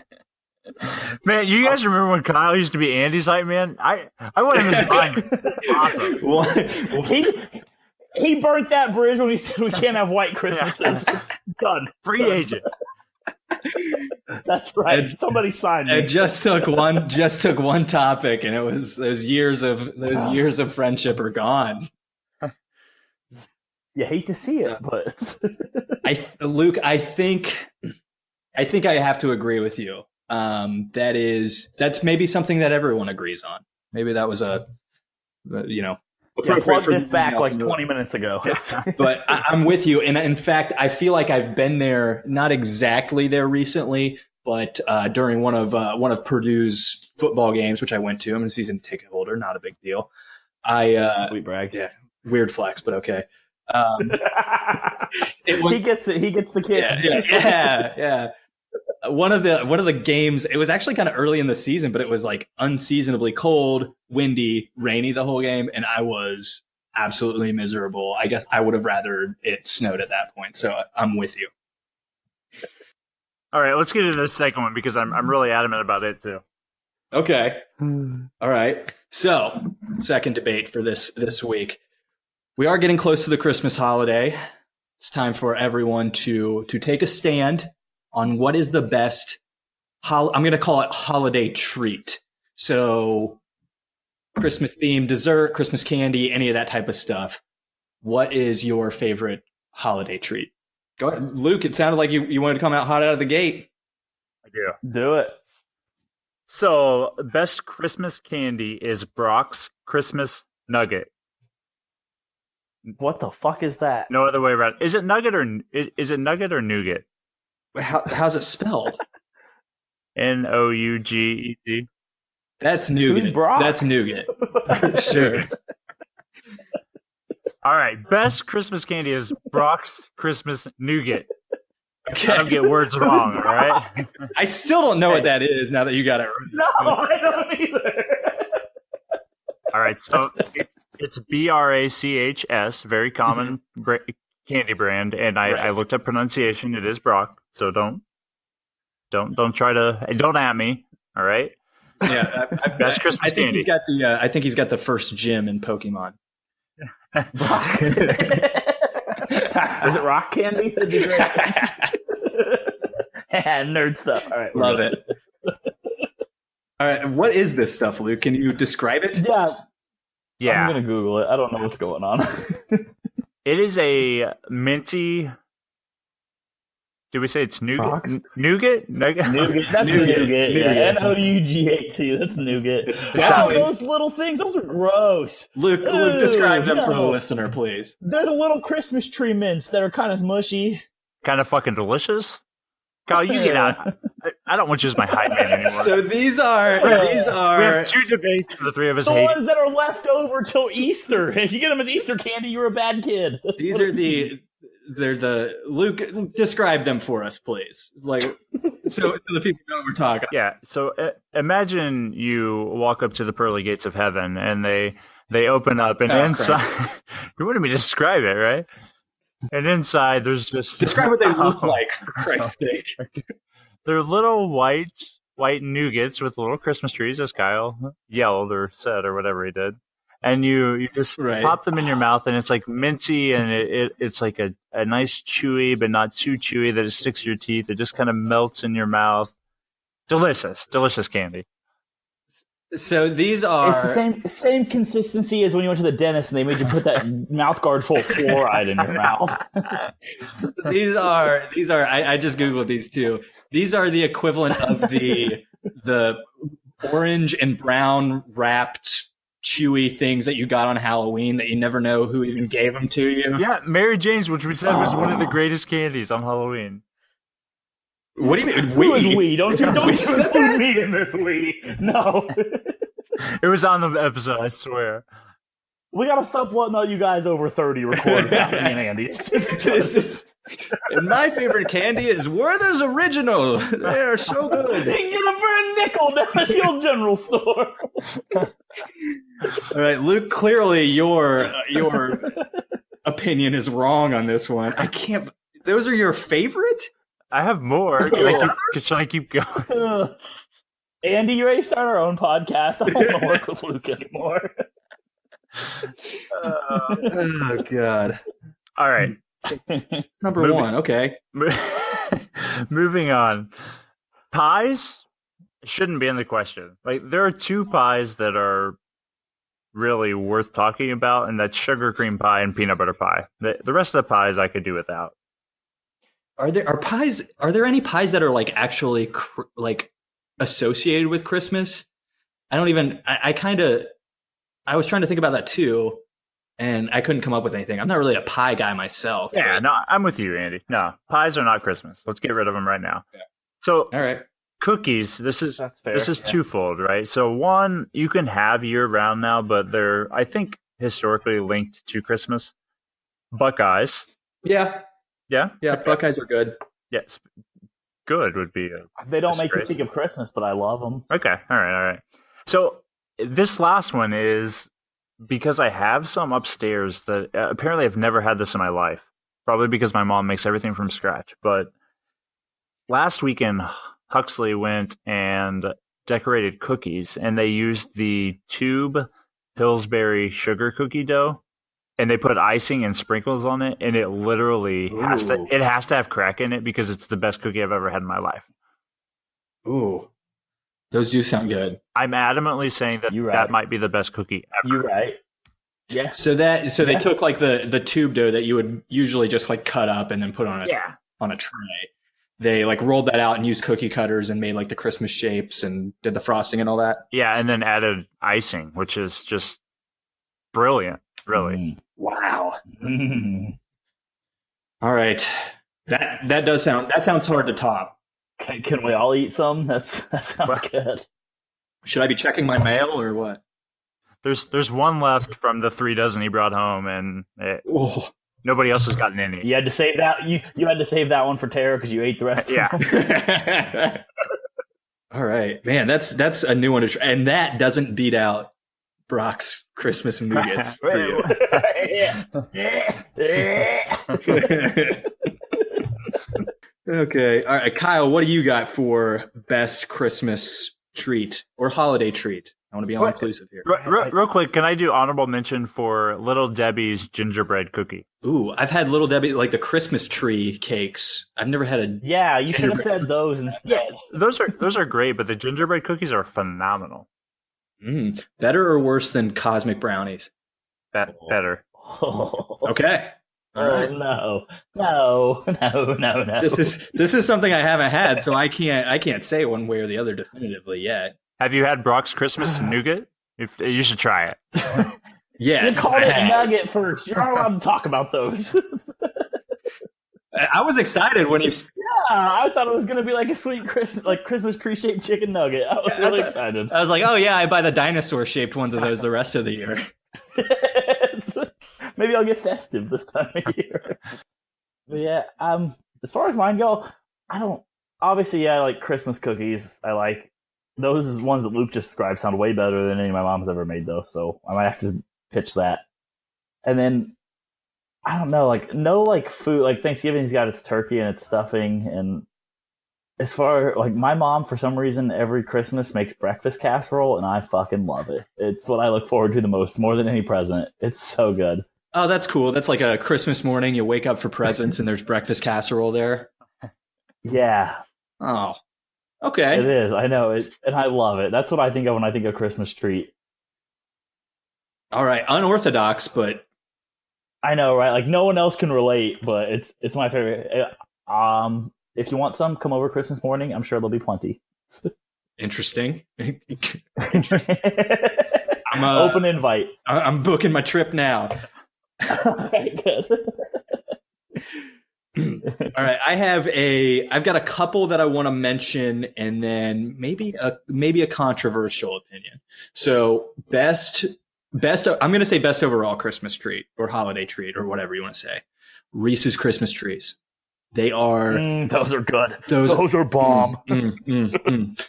Man, you guys remember when Kyle used to be Andy's hype man? I want him as mine. Awesome. Well, he burnt that bridge when he said we can't have white Christmases. Yeah. Done. Free agent. That's right. Somebody signed me. It just took one topic, and it was those years of friendship are gone. You hate to see it, but Luke, I think I have to agree with you. That's maybe something that everyone agrees on. Maybe that was plug this back like 20 minutes ago. But I'm with you. And in fact, I feel like I've been there, not exactly there recently, but during one of Purdue's football games, which I went to. I'm a season ticket holder, not a big deal. We brag. Yeah, weird flex, but okay. He gets it. He gets the kids. Yeah. One of the games, it was actually kind of early in the season, but it was like unseasonably cold, windy, rainy the whole game, and I was absolutely miserable. I guess I would have rather it snowed at that point. So I'm with you. All right, let's get into the second one because I'm really adamant about it too. Okay. All right. So, second debate for this week. We are getting close to the Christmas holiday. It's time for everyone to take a stand on what is the best, I'm going to call it holiday treat. So Christmas themed dessert, Christmas candy, any of that type of stuff. What is your favorite holiday treat? Go ahead. Luke, it sounded like you wanted to come out hot out of the gate. I do. Do it. So best Christmas candy is Brock's Christmas Nugget. What the fuck is that? No other way around. Is it nugget or nougat? How's it spelled? Nouget. That's nougat. Who's Brock? That's nougat. Sure. All right. Best Christmas candy is Brock's Christmas Nougat. Okay. I don't get words wrong, all right? I still don't know what that is now that you got it right. No, I don't either. All right. So it's BRACHS, very common candy brand, and I looked up pronunciation. It is Brock, so don't try to don't at me. All right. Yeah, best Christmas candy. I think he's got the first gym in Pokemon. Rock. Is it rock candy? Nerd stuff. All right, love it. All right, what is this stuff, Luke? Can you describe it? Yeah. I'm gonna Google it. I don't know what's going on. It is a minty. Did we say it's nougat? Nougat? Nougat. That's nougat. Yeah. Nougat. That's nougat. Wow, those little things. Those are gross. Luke, describe them for the listener, please. They're the little Christmas tree mints that are kind of mushy. Kind of fucking delicious. Kyle, you get out. I don't want you as my hype man anymore. So these are. We have two debates for the three of us. The ones that are left over till Easter. If you get them as Easter candy, you're a bad kid. These are Luke. Describe them for us, please. Like, so the people know what we're talking. Yeah. So imagine you walk up to the pearly gates of heaven, and they open up, and inside. You wanted me to describe it, right? And inside, there's just describe what they look like, for Christ's sake. They're little white nougats with little Christmas trees, as Kyle yelled or said or whatever he did. and you just Right. pop them in your mouth, and it's like minty, and it's like a nice chewy, but not too chewy that it sticks to your teeth. It just kind of melts in your mouth. Delicious candy. So these are It's the same consistency as when you went to the dentist and they made you put that mouth guard full of fluoride in your mouth. these are I just googled these too. These are the equivalent of the orange and brown wrapped chewy things that you got on Halloween that you never know who even gave them to you. Yeah, Mary Jane's, which we said was one of the greatest candies on Halloween. What do you mean? Who is we? Don't you We said put that? we in this we. No. It was on the episode, I swear. We gotta stop letting all you guys over 30 record without me and Andy. This is and my favorite candy is Werther's Original. They are so You good. can get them for a nickel down at the old general store. All right, Luke. Clearly, your opinion is wrong on this one. I can't. Those are your favorite? I have more. Should I keep going? Andy, you ready to start our own podcast? I don't want to work with Luke anymore. Oh God. All right. It's number Movie. one. Okay. Moving on. Pies shouldn't be in the question. Like, there are two pies that are really worth talking about, and that's sugar cream pie and peanut butter pie. The rest of the pies I could do without. Are there any pies that are like actually like associated with Christmas? I was trying to think about that too, and I couldn't come up with anything. I'm not really a pie guy myself. Yeah, but- no, I'm with you, Andy. No, pies are not Christmas. Let's get rid of them right now. Yeah. So, All right. cookies. This is That's fair, yeah. twofold, right? So, one, you can have year round now, but they're, I think, historically linked to Christmas. Buckeyes. Yeah. Yeah. Yeah. Buckeyes are good. Yes. Good would be They don't make you Disgrace. think of Christmas, but I love them. okay. All right. So this last one is because I have some upstairs that apparently I've never had this in my life. Probably because my mom makes everything from scratch. But last weekend, Huxley went and decorated cookies, and they used the tube Pillsbury sugar cookie dough, and they put icing and sprinkles on it, and it literally has to have crack in it because it's the best cookie I've ever had in my life. Ooh. Those do sound good. I'm adamantly saying that You're right. that might be the best cookie ever. You're right. Yeah. So they Yeah. took like the tube dough that you would usually just like cut up and then put on a tray. They like rolled that out and used cookie cutters and made like the Christmas shapes and did the frosting and all that. Yeah, and then added icing, which is just brilliant, really. Wow. Mm. All right. That sounds hard to top. Can we all eat some? That sounds good. Should I be checking my mail or what? There's one left from the 3 dozen he brought home, and Oh. nobody else has gotten any. You had to save that. You had to save that one for Tara because you ate the rest. Yeah. Of them. All right, man. That's a new one to try, and that doesn't beat out Brock's Christmas nougats for you. Okay. All right, Kyle. What do you got for best Christmas treat or holiday treat? I want to be all inclusive here. Real quick, can I do honorable mention for Little Debbie's gingerbread cookie? Ooh, I've had Little Debbie, like the Christmas tree cakes. I've never had a. Yeah, you should have said those instead. Those are great, but the gingerbread cookies are phenomenal. Better or worse than cosmic brownies? Better. Oh, Okay. All right. no. This is something I haven't had, so I can't say one way or the other definitively yet. Have you had Brock's Christmas nougat? You should try it. Yes, You called I it have. nugget first. You're not allowed to talk about those. I was excited when you. I thought it was gonna be like a sweet Christmas tree shaped chicken nugget. I was really excited. I was like, oh yeah, I buy the dinosaur shaped ones of those the rest of the year. Maybe I'll get festive this time of year. But yeah, as far as mine go, I don't. Obviously, I like Christmas cookies. I like those ones that Luke just described. Sound way better than any my mom's ever made, though. So I might have to pitch that. And then I don't know, like no like food. Like Thanksgiving's got its turkey and its stuffing, and as far like my mom, for some reason, every Christmas makes breakfast casserole, and I fucking love it. It's what I look forward to the most, more than any present. It's so good. Oh, that's cool. That's like a Christmas morning. You wake up for presents, and there's breakfast casserole there. Yeah. Oh, okay. It is. I know it, and I love it. That's what I think of when I think of Christmas treat. All right, unorthodox, but I know, right? Like no one else can relate, but it's my favorite. If you want some, come over Christmas morning. I'm sure there'll be plenty. interesting. I'm open invite. I'm booking my trip now. All right, good. All right, I've got a couple that I want to mention, and then maybe a controversial opinion. So best, I'm going to say best overall Christmas treat or holiday treat or whatever you want to say. Reese's Christmas trees. They are those are good. Those are bomb.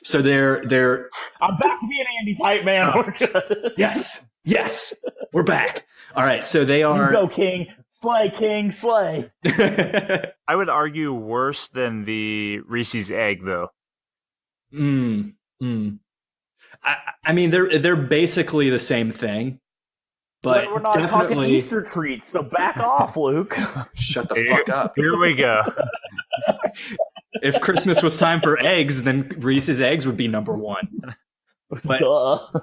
So they're. I'm back to being Andy type man. Yes, we're back. All right, so they are. You go, King. Slay, King, slay. I would argue worse than the Reese's egg, though. I mean, they're basically the same thing, but we're not talking Easter treats, so back off, Luke. Shut the fuck up. Here we go. If Christmas was time for eggs, then Reese's eggs would be number one. But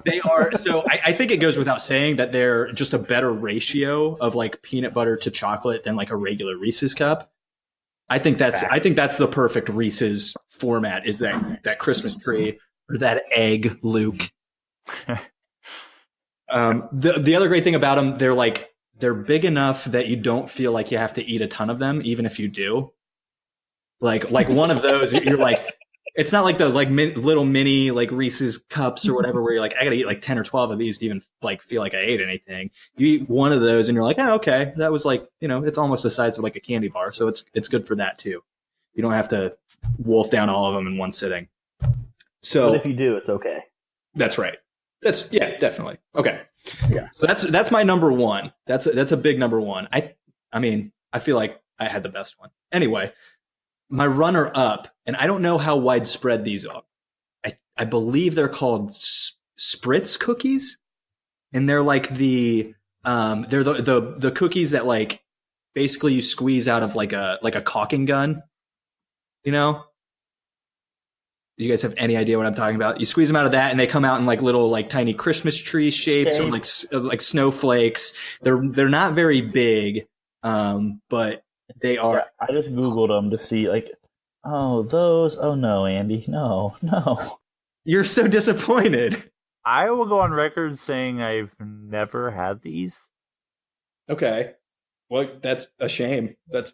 they are so. I think it goes without saying that they're just a better ratio of like peanut butter to chocolate than like a regular Reese's cup. I think that's the perfect Reese's format. Is that Christmas tree or that egg, Luke? The other great thing about them, they're big enough that you don't feel like you have to eat a ton of them, even if you do. Like one of those, you're like. It's not like the little mini like Reese's cups or whatever where you're like, I gotta eat like 10 or 12 of these to even like feel like I ate anything. You eat one of those and you're like, oh, okay, that was like, it's almost the size of like a candy bar. So it's good for that too. You don't have to wolf down all of them in one sitting. So but if you do, it's okay. That's right. Definitely. Okay. Yeah. So that's my number one. That's a big number one. I mean, I feel like I had the best one. Anyway, my runner up, and I don't know how widespread these are. I believe they're called Spritz cookies, and they're like they're the cookies that like basically you squeeze out of like a caulking gun. You know? You guys have any idea what I'm talking about? You squeeze them out of that, and they come out in like little like tiny Christmas tree shapes or like snowflakes. They're not very big, but they are. Yeah, I just Googled them to see like, those. Oh no, Andy, no. You're so disappointed. I will go on record saying I've never had these. Okay. Well, that's a shame. That's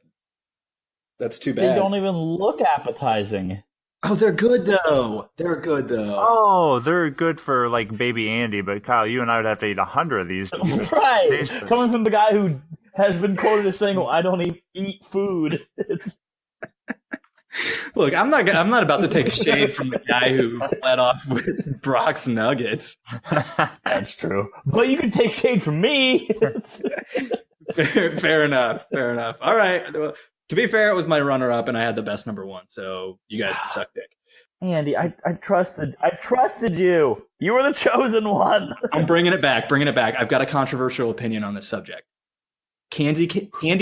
too bad. They don't even look appetizing. Oh, they're good though. Oh, they're good for like baby Andy, but Kyle, you and I would have to eat 100 of these. Right. Coming from the guy who has been quoted as saying, well, I don't even eat food. Look, I'm not about to take shade from the guy who led off with Brock's Nuggets. That's true. But you can take shade from me. Fair enough. All right. Well, to be fair, it was my runner-up, and I had the best number one, so you guys can suck dick. Andy, I trusted you. You were the chosen one. I'm bringing it back. I've got a controversial opinion on this subject. Candy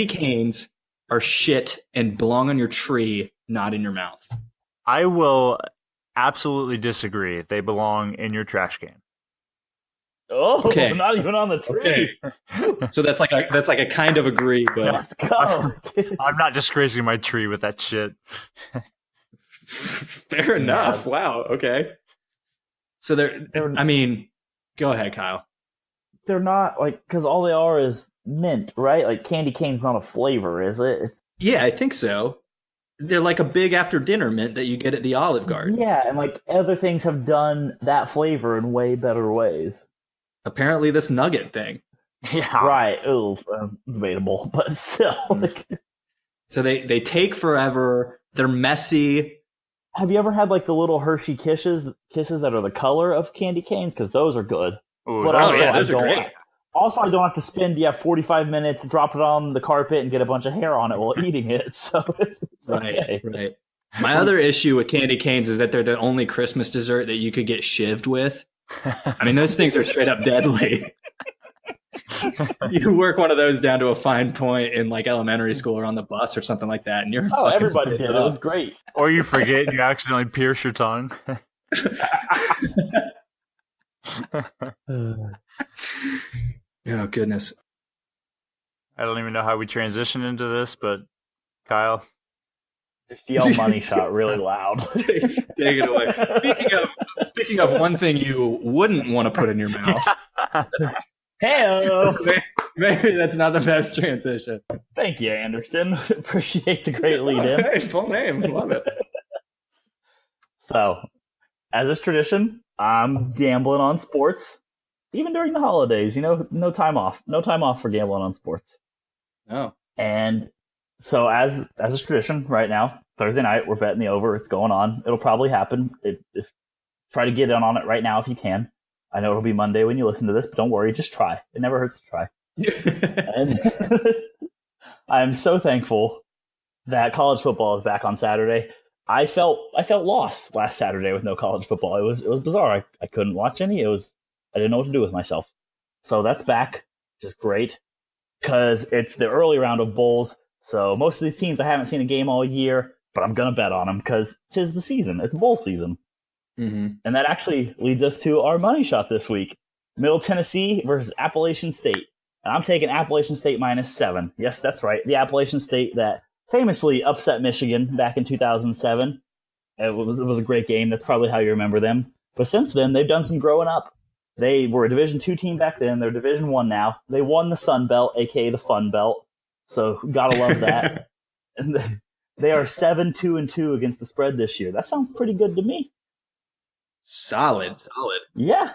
canes are shit and belong on your tree, not in your mouth. I will absolutely disagree. They belong in your trash can. Oh, okay. Not even on the tree. Okay. So that's like a kind of agree, but let's go. I'm not disgracing my tree with that shit. Fair enough. Wow. Okay. So I mean, go ahead, Kyle. They're not like, because all they are is mint, right? Like candy cane's not a flavor, is it? Yeah, I think so. They're like a big after dinner mint that you get at the Olive Garden. Yeah, and like other things have done that flavor in way better ways. Apparently, this nugget thing. Yeah. Right. Ooh, debatable, but still. So they take forever. They're messy. Have you ever had like the little Hershey kisses that are the color of candy canes? Because those are good. Ooh, but also, those are great. Also, I don't have to spend 45 minutes, drop it on the carpet, and get a bunch of hair on it while eating it. So it's right, okay. Right. My other issue with candy canes is that they're the only Christmas dessert that you could get shivved with. I mean, those things are straight up deadly. You work one of those down to a fine point in like elementary school or on the bus or something like that, and you're everybody did. It was great. Or you forget and you accidentally pierce your tongue. Oh, goodness. I don't even know how we transition into this, but Kyle. Just yell money shot really loud. Take it away. Speaking of one thing you wouldn't want to put in your mouth. Hey-o. Maybe that's not the best transition. Thank you, Anderson. Appreciate the great lead-in. Hey, full name. Love it. So, as is tradition, I'm gambling on sports, even during the holidays. You know, no time off. No time off for gambling on sports. Oh. And so, as is tradition, right now, Thursday night, we're betting the over. It's going on. It'll probably happen. If try to get in on it right now if you can. I know it'll be Monday when you listen to this, but don't worry. Just try. It never hurts to try. And I'm so thankful that college football is back on Saturday. I felt lost last Saturday with no college football. It was bizarre. I couldn't watch any. I didn't know what to do with myself. So that's back, which is great because it's the early round of bowls. So most of these teams I haven't seen a game all year, but I'm gonna bet on them because 'tis the season. It's bowl season. Mm-hmm. And that actually leads us to our money shot this week. Middle Tennessee versus Appalachian State. And I'm taking Appalachian State -7. Yes, that's right. The Appalachian State that famously upset Michigan back in 2007. It was a great game. That's probably how you remember them. But since then, they've done some growing up. They were a Division II team back then. They're Division I now. They won the Sun Belt, a.k.a. the Fun Belt. So gotta love that. And they are 7-2-2 against the spread this year. That sounds pretty good to me. Solid. Yeah.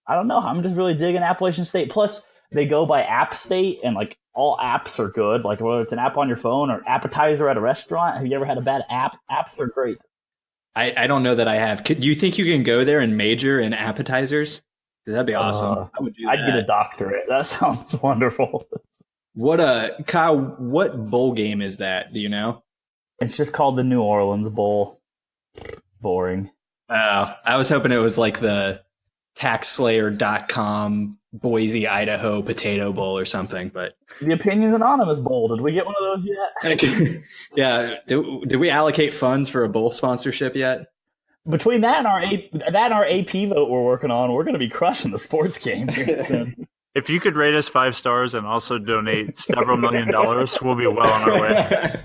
I don't know. I'm just really digging Appalachian State. Plus, they go by App State, and like all apps are good. Like whether it's an app on your phone or appetizer at a restaurant. Have you ever had a bad app? Apps are great. I don't know that I have. Do you think you can go there and major in appetizers? Because that'd be awesome. I would do that. I'd get a doctorate. That sounds wonderful. Kyle, what bowl game is that? Do you know? It's just called the New Orleans Bowl. Boring. I was hoping it was like the TaxSlayer.com Boise, Idaho Potato Bowl or something, but the Opinions Anonymous Bowl. Did we get one of those yet? Yeah. Did we allocate funds for a bowl sponsorship yet? Between that and our AP vote we're working on, we're going to be crushing the sports game. If you could rate us 5 stars and also donate several $1 million, we'll be well on our way.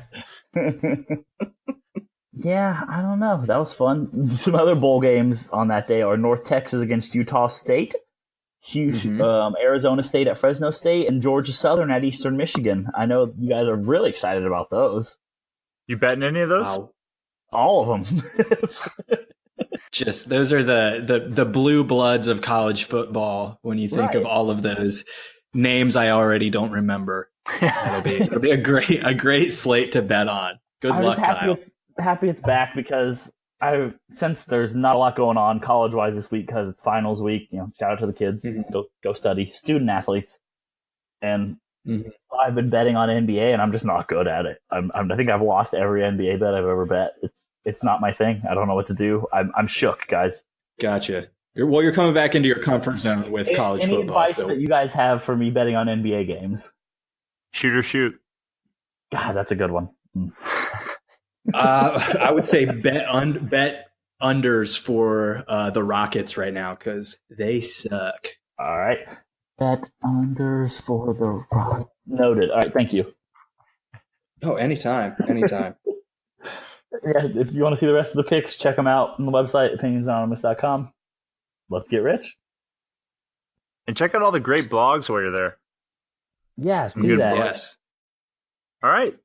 Yeah, I don't know. That was fun. Some other bowl games on that day are North Texas against Utah State, Arizona State at Fresno State, and Georgia Southern at Eastern Michigan. I know you guys are really excited about those. You betting any of those? Wow. All of them. Just those are the blue bloods of college football. When you think of all of those names, I already don't remember. It'll be a great slate to bet on. Good luck, Kyle. Happy it's back because since there's not a lot going on college wise this week because it's finals week. Shout out to the kids. Mm-hmm. Go study, student athletes, and I've been betting on NBA and I'm just not good at it. I think I've lost every NBA bet I've ever bet. It's not my thing. I don't know what to do. I'm shook, guys. Gotcha. You're coming back into your comfort zone with college football. Any advice that you guys have for me betting on NBA games? Shoot or shoot. God, that's a good one. I would say bet unders for the Rockets right now because they suck. All right. Bet unders for the Rockets. Noted. All right. Thank you. Oh, anytime. Yeah, if you want to see the rest of the picks, check them out on the website, opinionsanonymous.com. Let's get rich. And check out all the great blogs while you're there. Yeah, do that. Yes. All right.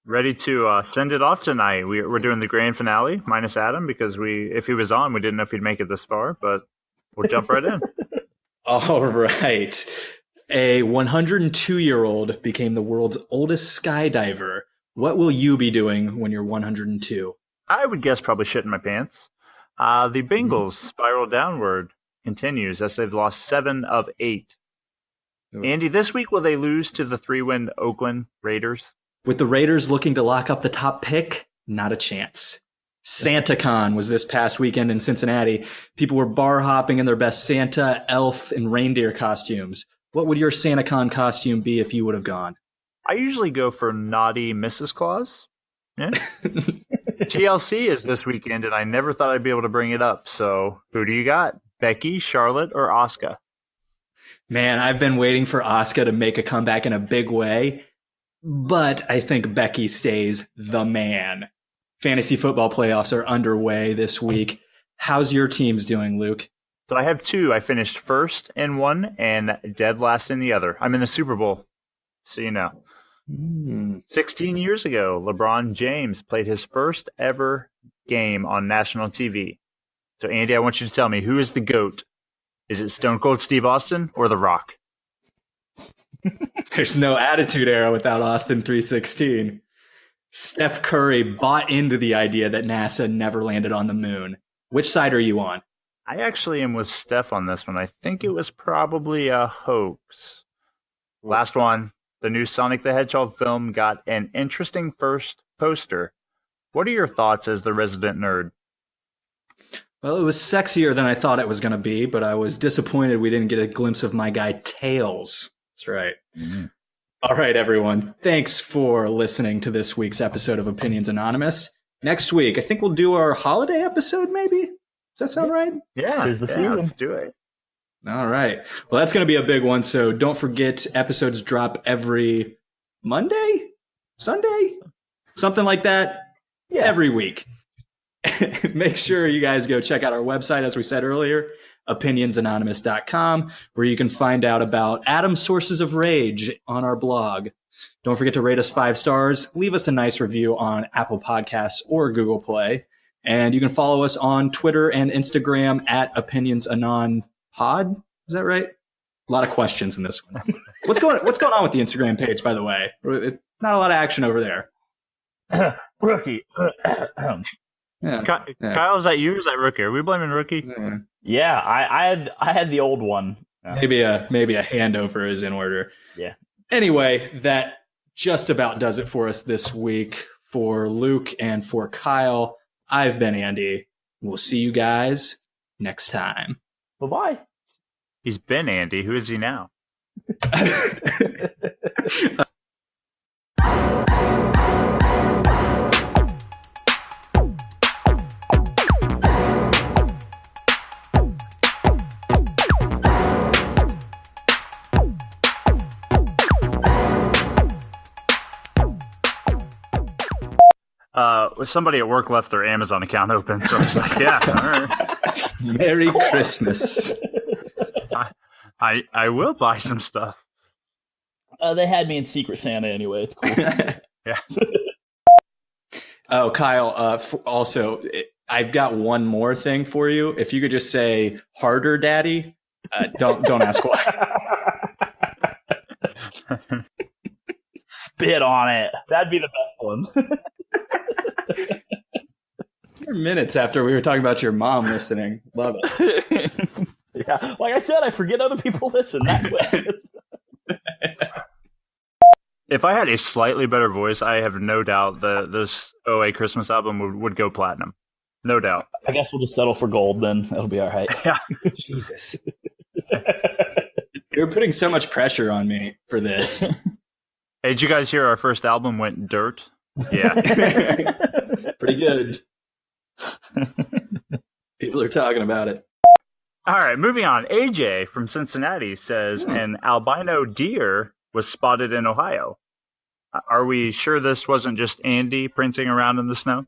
Ready to send it off tonight. We're doing the grand finale minus Adam because if he was on, we didn't know if he'd make it this far, but we'll jump right in. All right. A 102-year-old became the world's oldest skydiver. What will you be doing when you're 102? I would guess probably shitting my pants. The Bengals spiral downward continues as they've lost 7 of 8. Andy, this week will they lose to the 3-win Oakland Raiders? With the Raiders looking to lock up the top pick, not a chance. SantaCon was this past weekend in Cincinnati. People were bar hopping in their best Santa, elf, and reindeer costumes. What would your SantaCon costume be if you would have gone? I usually go for naughty Mrs. Claus. Yeah. TLC is this weekend, and I never thought I'd be able to bring it up. So who do you got? Becky, Charlotte, or Asuka? Man, I've been waiting for Asuka to make a comeback in a big way, but I think Becky stays the man. Fantasy football playoffs are underway this week. How's your teams doing, Luke? So I have two. I finished first in one and dead last in the other. I'm in the Super Bowl, so you know. 16 years ago, LeBron James played his first ever game on national TV. So, Andy, I want you to tell me, who is the GOAT? Is it Stone Cold Steve Austin or The Rock? There's no Attitude Era without Austin 316. Steph Curry bought into the idea that NASA never landed on the moon. Which side are you on? I actually am with Steph on this one. I think it was probably a hoax. Last one. The new Sonic the Hedgehog film got an interesting first poster. What are your thoughts as the resident nerd? Well, it was sexier than I thought it was going to be, but I was disappointed we didn't get a glimpse of my guy Tails. That's right. Mm-hmm. All right, everyone. Thanks for listening to this week's episode of Opinions Anonymous. Next week, I think we'll do our holiday episode, maybe? Does that sound right? Yeah. Tis the season. Let's do it. All right. Well, that's going to be a big one, so don't forget episodes drop every Monday? Sunday? Something like that. Yeah. Every week. Make sure you guys go check out our website, as we said earlier, opinionsanonymous.com, where you can find out about Adam's sources of rage on our blog. Don't forget to rate us 5 stars. Leave us a nice review on Apple Podcasts or Google Play. And you can follow us on Twitter and Instagram at OpinionsAnonPod. Is that right? A lot of questions in this one. What's going on with the Instagram page, by the way? Not a lot of action over there. Rookie. Yeah. Kyle, is that you or is that Rookie? Are we blaming Rookie? Yeah, I had the old one. Maybe a handover is in order. Yeah. Anyway, that just about does it for us this week. For Luke and for Kyle, I've been Andy. We'll see you guys next time. Bye-bye. He's been Andy. Who is he now? Somebody at work left their Amazon account open, so I was like, yeah, all right. Merry Christmas. I will buy some stuff. They had me in Secret Santa anyway. It's cool. Yeah. Oh, Kyle, also, I've got one more thing for you. If you could just say harder, Daddy, don't ask why. Spit on it. That'd be the best one. Minutes after we were talking about your mom listening. Love it. Yeah, like I said, I forget other people listen. If I had a slightly better voice, I have no doubt that this OA Christmas album would go platinum. No doubt. I guess we'll just settle for gold then. That'll be all right. Yeah. Jesus. You're putting so much pressure on me for this. Hey, did you guys hear our first album went dirt? Yeah. Pretty good. People are talking about it. All right, moving on. AJ from Cincinnati says an albino deer was spotted in Ohio. Are we sure this wasn't just Andy prancing around in the snow?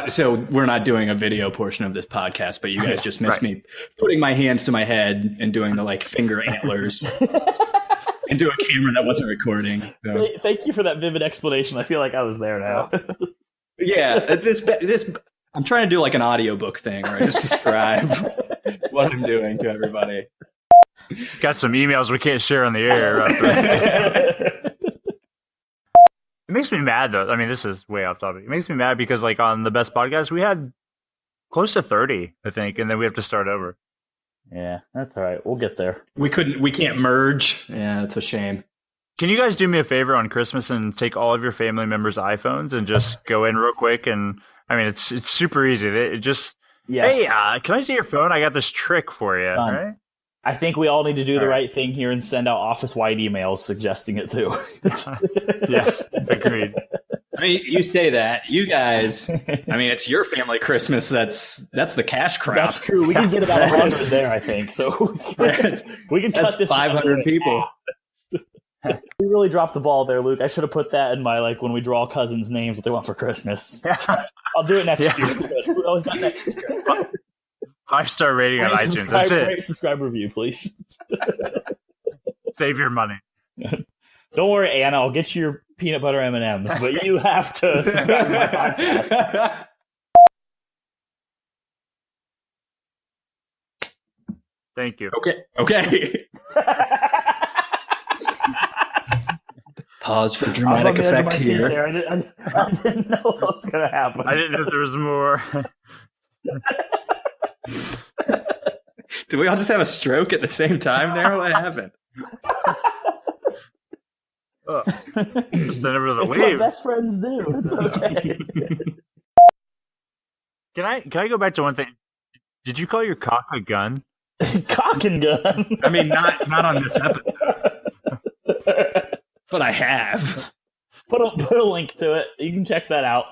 So we're not doing a video portion of this podcast, but you guys just missed me putting my hands to my head and doing the finger antlers into a camera that wasn't recording. So. Thank you for that vivid explanation. I feel like I was there now. Yeah, this I'm trying to do an audiobook thing where I just describe what I'm doing to everybody. Got some emails we can't share on the air. It makes me mad, though. I mean, this is way off topic. It makes me mad because, on the best podcast, we had close to 30, I think, and then we have to start over. Yeah, that's all right. We'll get there. We can't merge. Yeah, it's a shame. Can you guys do me a favor on Christmas and take all of your family members' iPhones and just go in real quick? And I mean, it's super easy. It just Yes. hey, can I see your phone? I got this trick for you. Right? I think we all need to do the right thing here and send out office-wide emails suggesting it too. Yes, agreed. I mean, you say that. You guys, I mean, it's your family Christmas. That's the cash crowd. That's true. We can get about 100 there, I think. So we can cut That's this 500 people. We really dropped the ball there, Luke. I should have put that in my when we draw cousins' names what they want for Christmas. I'll do it next year. We always got next year. 5-star rating on iTunes. That's it. Rate, subscribe, review, please. Save your money. Don't worry, Anna. I'll get you your peanut butter M&Ms, but you have to subscribe to my podcast. Thank you. Okay. Pause for dramatic effect here. I didn't know what was going to happen. I didn't know if there was more. Did we all just have a stroke at the same time there? What happened? There was a It's wave. what best friends do. It's okay. Can I go back to one thing? Did you call your cock a gun? Cock and gun. I mean, not on this episode, but I have. Put a link to it. You can check that out.